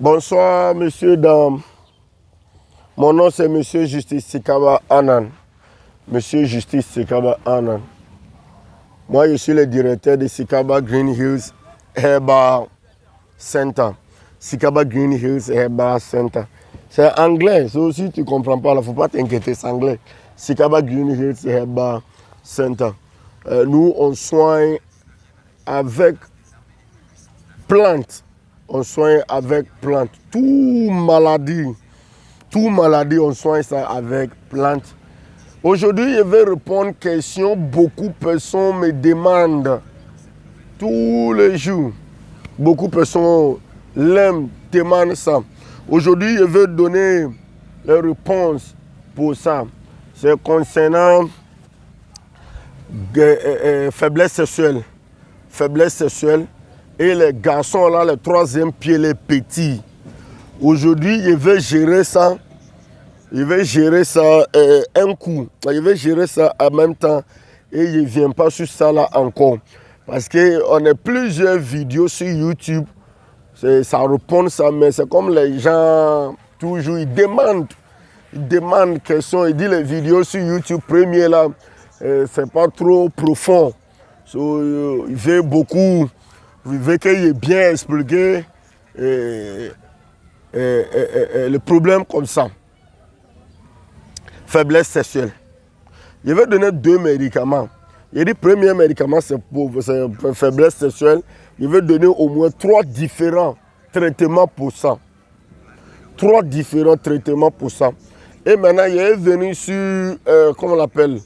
Bonsoir, monsieur, dames. Mon nom, c'est monsieur Justice Sikaba Anan. Monsieur Justice Sikaba Anan. Moi, je suis le directeur de Sikaba Green Hills Herbal Center. Sikaba Green Hills Herbal Center. C'est anglais, so, si tu ne comprends pas, il ne faut pas t'inquiéter, c'est anglais. Sikaba Green Hills Herbal Center. Nous, on soigne avec plantes. On soigne avec plantes. Tout maladie, on soigne ça avec plantes. Aujourd'hui, je vais répondre aux questions. Beaucoup de personnes me demandent tous les jours. Beaucoup de personnes demandent ça. Aujourd'hui, je vais donner les réponses pour ça. C'est concernant faiblesse sexuelle. Faiblesse sexuelle. Et les garçons, là, le troisième pied, les petits. Aujourd'hui, je vais gérer ça. Je vais gérer ça un coup. Je vais gérer ça en même temps. Et je ne viens pas sur ça là encore. Parce qu'on a plusieurs vidéos sur YouTube. Ça répond ça, mais c'est comme les gens, toujours, ils demandent questions. Ils disent les vidéos sur YouTube, premier là, c'est pas trop profond. So, il veut beaucoup. Il veut qu'il ait bien expliqué le problème comme ça. Faiblesse sexuelle. Je vais donner 2 médicaments. Il dit le premier médicament, c'est pour faiblesse sexuelle. Je vais donner au moins 3 différents traitements pour ça. 3 différents traitements pour ça. Et maintenant, il est venu sur, comment on l'appelle,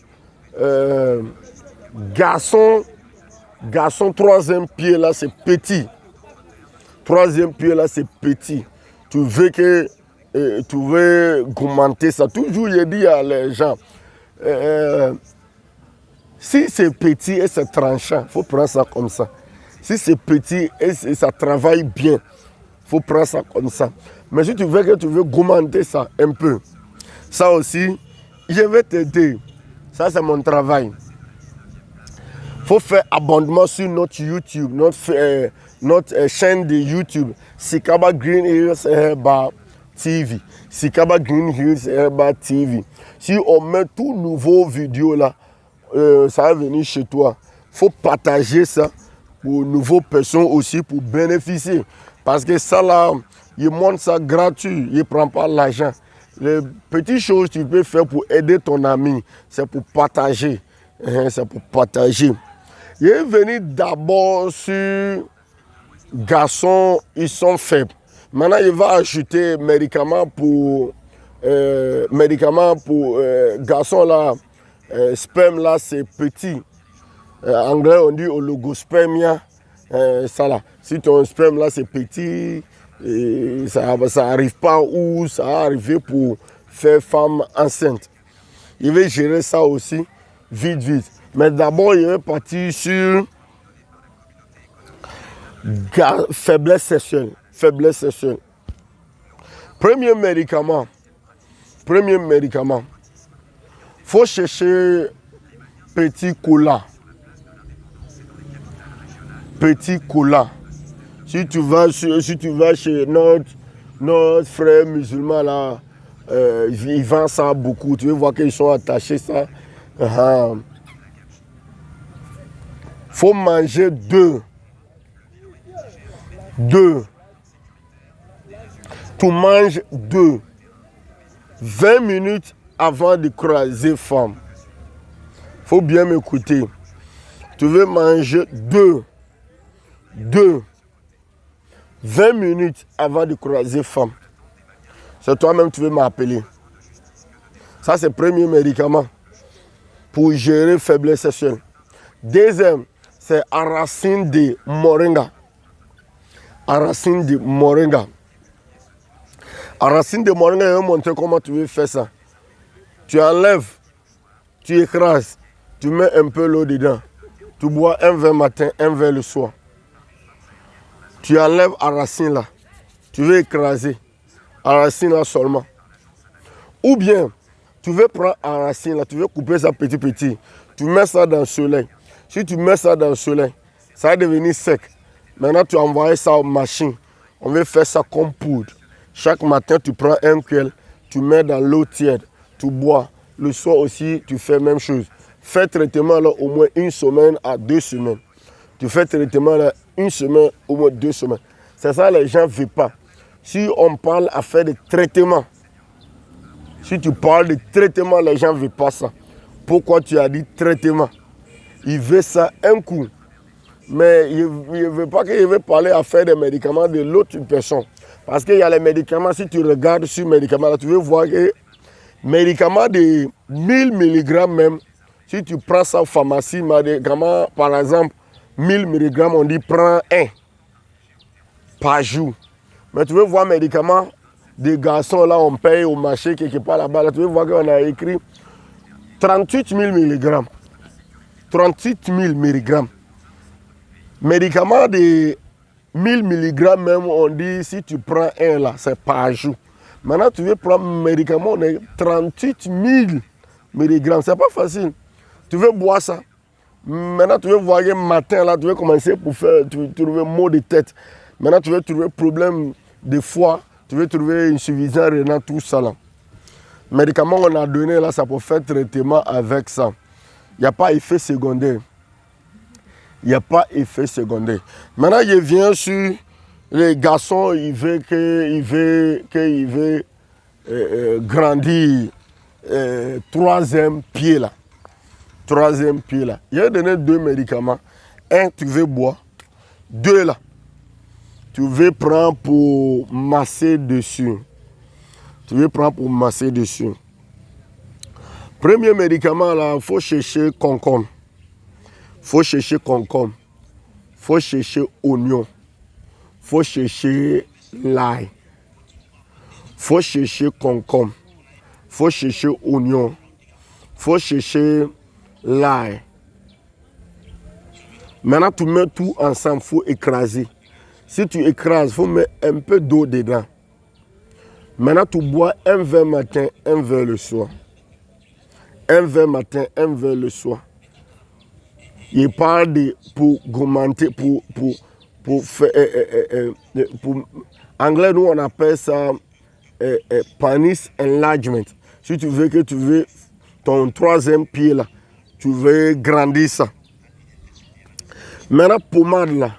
garçon, troisième pied là, c'est petit. Troisième pied là, c'est petit. Tu veux augmenter ça. Toujours, je dis à les gens, si c'est petit et c'est tranchant, il faut prendre ça comme ça. Si c'est petit et ça travaille bien, il faut prendre ça comme ça. Mais si tu veux augmenter ça un peu, ça aussi, je vais t'aider. Ça, c'est mon travail. Il faut faire abondement sur notre YouTube, notre chaîne de YouTube, Sikaba Green Hills Herbal TV. Sikaba Green Hills Herbal TV. Si on met tout nouveau vidéo là, ça va venir chez toi. Il faut partager ça pour nouvelles personnes aussi pour bénéficier. Parce que ça là, il montre ça gratuit, il ne prend pas l'argent. Les petites choses que tu peux faire pour aider ton ami, c'est pour partager. C'est pour partager. Il est venu d'abord sur garçons, ils sont faibles. Maintenant, il va ajouter médicaments pour garçons là, sperme là, c'est petit. En anglais, on dit oligospermia. Ça là. Si ton sperme là, c'est petit, et ça n'arrive pas où ça va arriver pour faire femme enceinte. Il va gérer ça aussi vite. Mais d'abord, il est parti sur faiblesse sexuelle. Premier médicament. Faut chercher petit cola. Si tu vas chez notre frère musulman là, ils vendent ça beaucoup. Tu veux voir qu'ils sont attachés ça. Faut manger 2. Tu manges 2. 20 minutes avant de croiser femme. Faut bien m'écouter. Tu veux manger 2. 20 minutes avant de croiser femme. C'est toi-même tu veux m'appeler. Ça, c'est le premier médicament pour gérer faiblesse sexuelle. Deuxième, c'est racine de moringa. Racine de moringa, je vais montrer comment tu veux faire ça. Tu enlèves, tu écrases, tu mets un peu l'eau dedans. Tu bois un verre matin, un verre le soir. Tu enlèves la racine là. Tu veux écraser la racine là seulement. Ou bien, tu veux prendre la racine là, tu veux couper ça petit. Tu mets ça dans le soleil. Si tu mets ça dans le soleil, ça va devenir sec. Maintenant, tu envoies ça aux machines. On veut faire ça comme poudre. Chaque matin, tu prends un cuillère, tu mets dans l'eau tiède, tu bois. Le soir aussi, tu fais la même chose. Fais traitement là au moins 1 semaine à 2 semaines. Tu fais traitement là 1 semaine, au moins 2 semaines. C'est ça, les gens ne veulent pas. Si on parle à faire des traitements, si tu parles de traitement, les gens ne veulent pas ça. Pourquoi tu as dit traitement? Ils veulent ça un coup. Mais il ne veut pas qu'il veut parler à faire des médicaments de l'autre personne. Parce qu'il y a les médicaments, si tu regardes sur les médicaments, là, tu veux voir que médicaments de 1000 mg même, si tu prends ça en pharmacie, médicaments, par exemple, 1000 mg, on dit prends un par jour. Mais tu veux voir médicaments des garçons, là, on paye au marché quelque part là-bas, là, tu veux voir qu'on a écrit 38 000 mg. 38 000 mg. Médicaments de 1000 mg même, on dit si tu prends un là, c'est par jour. Maintenant, tu veux prendre un médicament, on est 38 000 mg. C'est pas facile. Tu veux boire ça. Maintenant, tu veux voir le matin, là, tu veux commencer pour faire, tu veux trouver maux de tête. Maintenant, tu veux trouver problème de foie, tu veux trouver insuffisance rénale, tout ça là. Médicament qu'on a donné là, ça peut faire traitement avec ça. Il n'y a pas effet secondaire. Il n'y a pas effet secondaire. Maintenant, je viens sur les garçons, ils veulent grandir troisième pied là. Troisième pied là. Il a donné 2 médicaments. Un, tu veux boire. 2 là, tu veux prendre pour masser dessus. Tu veux prendre pour masser dessus. Premier médicament là, il faut chercher concombre. Faut chercher concombre, faut chercher oignon, faut chercher l'ail, faut chercher concombre, faut chercher oignon, faut chercher l'ail. Maintenant, tu mets tout ensemble, faut écraser. Si tu écrases, il faut mettre un peu d'eau dedans. Maintenant, tu bois un verre matin, un verre le soir. Un verre matin, un verre le soir. Il parle de pour augmenter, pour faire, anglais, nous on appelle ça penis enlargement. Si tu veux ton troisième pied là, tu veux grandir ça. Maintenant, pommade là,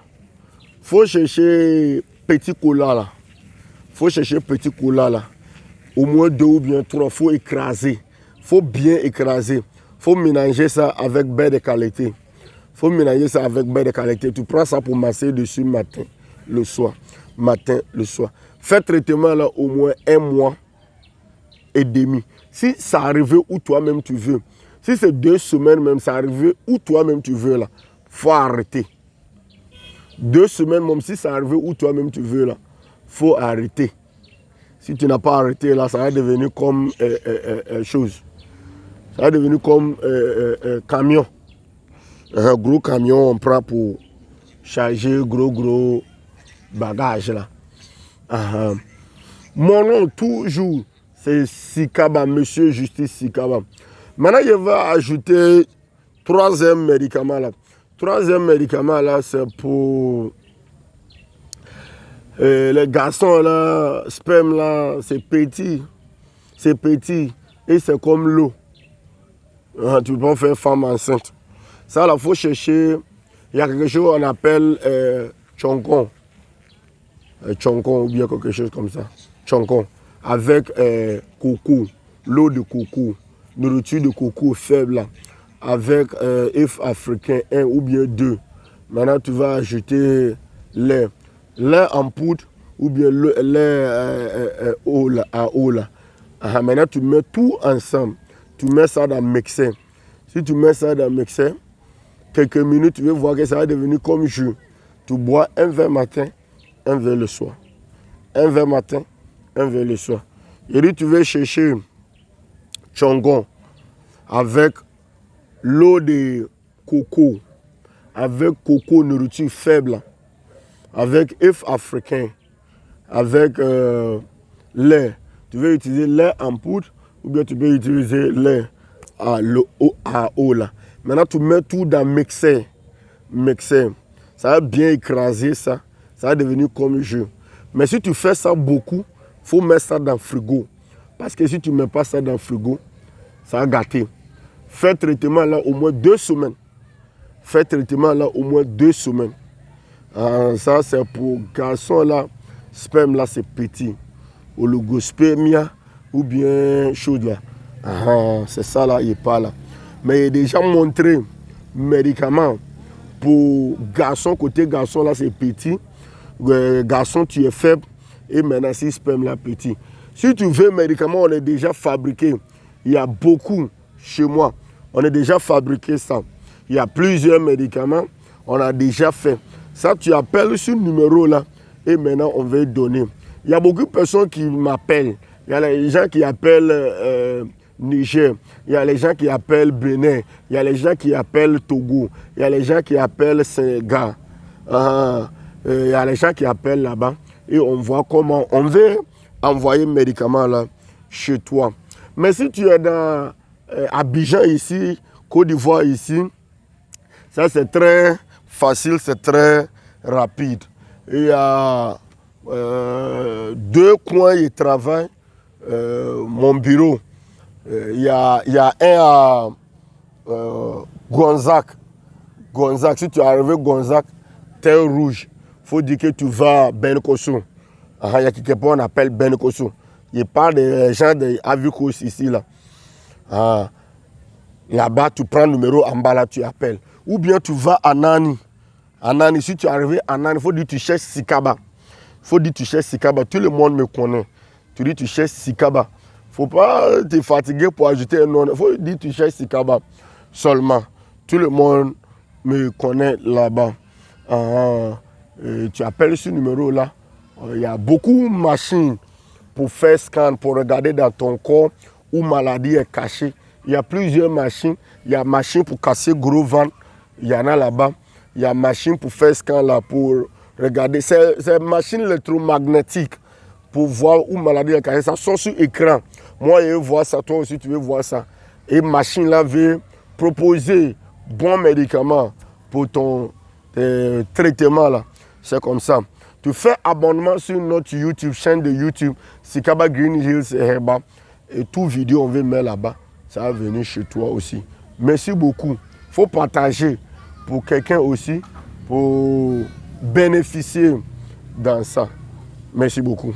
faut chercher petit cola là. Faut chercher petit cola là. Au moins 2 ou bien 3, faut écraser. Faut bien écraser. Faut mélanger ça avec beurre de qualité. Faut mélanger ça avec beurre de qualité. Tu prends ça pour masser dessus matin, le soir. Matin, le soir. Fais traitement là au moins 1 mois et demi. Si ça arrive où toi-même tu veux, si c'est 2 semaines même, ça arrive où toi-même tu veux là, faut arrêter. 2 semaines même, si ça arrive où toi-même tu veux là, faut arrêter. Si tu n'as pas arrêté là, ça va devenir comme chose. Ça va devenir comme camion. Un gros camion, on prend pour charger gros bagages là. Mon nom toujours, c'est Sikaba, Monsieur Justice Sikaba. Maintenant, je vais ajouter 3e médicament là. 3e médicament là, c'est pour les garçons là, sperme là, c'est petit. C'est petit et c'est comme l'eau. Tu peux pas faire femme enceinte. Ça, il faut chercher. Il y a quelque chose qu'on appelle chonkon. Chonkon ou bien quelque chose comme ça. Chonkon. Avec coco, l'eau de coco, nourriture de coco faible. Là, avec œuf africain, 1 ou bien 2. Maintenant, tu vas ajouter lait. Lait en poudre ou bien lait eau là, à eau là. Maintenant, tu mets tout ensemble. Tu mets ça dans le mixeur. Si tu mets ça dans le mixeur, quelques minutes, tu vas voir que ça va devenir comme jus. Tu bois un verre matin, un verre le soir. Un verre matin, un verre le soir. Et puis tu vas chercher chongon avec l'eau de coco, avec coco nourriture faible, avec œuf africain, avec lait. Tu veux utiliser lait en poudre ou bien tu peux utiliser lait à eau là. Maintenant, tu mets tout dans le mixeur. Ça va bien écraser ça. Ça va devenir comme jus. Mais si tu fais ça beaucoup, il faut mettre ça dans le frigo. Parce que si tu ne mets pas ça dans le frigo, ça va gâter. Fais traitement là au moins 2 semaines. Fais traitement là au moins 2 semaines. Ça, c'est pour garçon là. Sperme là, c'est petit. Oligospermia ou bien chose là. C'est ça là, il n'est pas là. Mais il a déjà montré médicaments pour garçon, côté garçon là, c'est petit. Garçon, tu es faible. Et maintenant, si sperme là, petit. Si tu veux médicaments, on est déjà fabriqué. Il y a beaucoup chez moi. On a déjà fabriqué ça. Il y a plusieurs médicaments. On a déjà fait. Ça, tu appelles ce numéro là. Et maintenant, on va donner. Il y a beaucoup de personnes qui m'appellent. Il y a les gens qui appellent Niger. Il y a les gens qui appellent Bénin. Il y a les gens qui appellent Togo. Il y a les gens qui appellent Sénégal. Il y a les gens qui appellent là-bas. Et on voit comment on veut envoyer médicaments là chez toi. Mais si tu es dans Abidjan ici, Côte d'Ivoire ici, ça c'est très facile, c'est très rapide. Il y a 2 coins de travail, mon bureau. Il y a un à Gonzac. Gonzac, si tu es arrivé à Gonzac, terre rouge, il faut dire que tu vas à Benkosso. Il y a quelque part on appelle Benkosso. Il n'y a pas de gens de Avikos ici. Là-bas, tu prends le numéro en bas, là, tu appelles. Ou bien tu vas à Nani. À Nani, si tu es arrivé à Nani, il faut dire que tu cherches Sikaba. Il faut dire que tu cherches Sikaba. Tout le monde me connaît. Tu dis que tu cherches Sikaba. Il ne faut pas te fatiguer pour ajouter un nom. Il faut dire que tu cherches Sikaba seulement. Tout le monde me connaît là-bas. Tu appelles ce numéro-là. Il y a beaucoup de machines pour faire scan, pour regarder dans ton corps où maladie est cachée. Il y a plusieurs machines. Il y a machine pour casser gros ventre. Il y en a là-bas. Il y a machine pour faire scan là, pour regarder. C'est une machine électromagnétique pour voir où maladie est cachée. Ça sort sur écran. Moi, je veux voir ça. Toi aussi, tu veux voir ça. Et machine là veut proposer bons médicaments pour ton traitement là. C'est comme ça. Tu fais abonnement sur notre YouTube, chaîne de YouTube, Sikaba Green Hills Herba. Et tout vidéo, on veut mettre là-bas. Ça va venir chez toi aussi. Merci beaucoup. Il faut partager pour quelqu'un aussi, pour bénéficier dans ça. Merci beaucoup.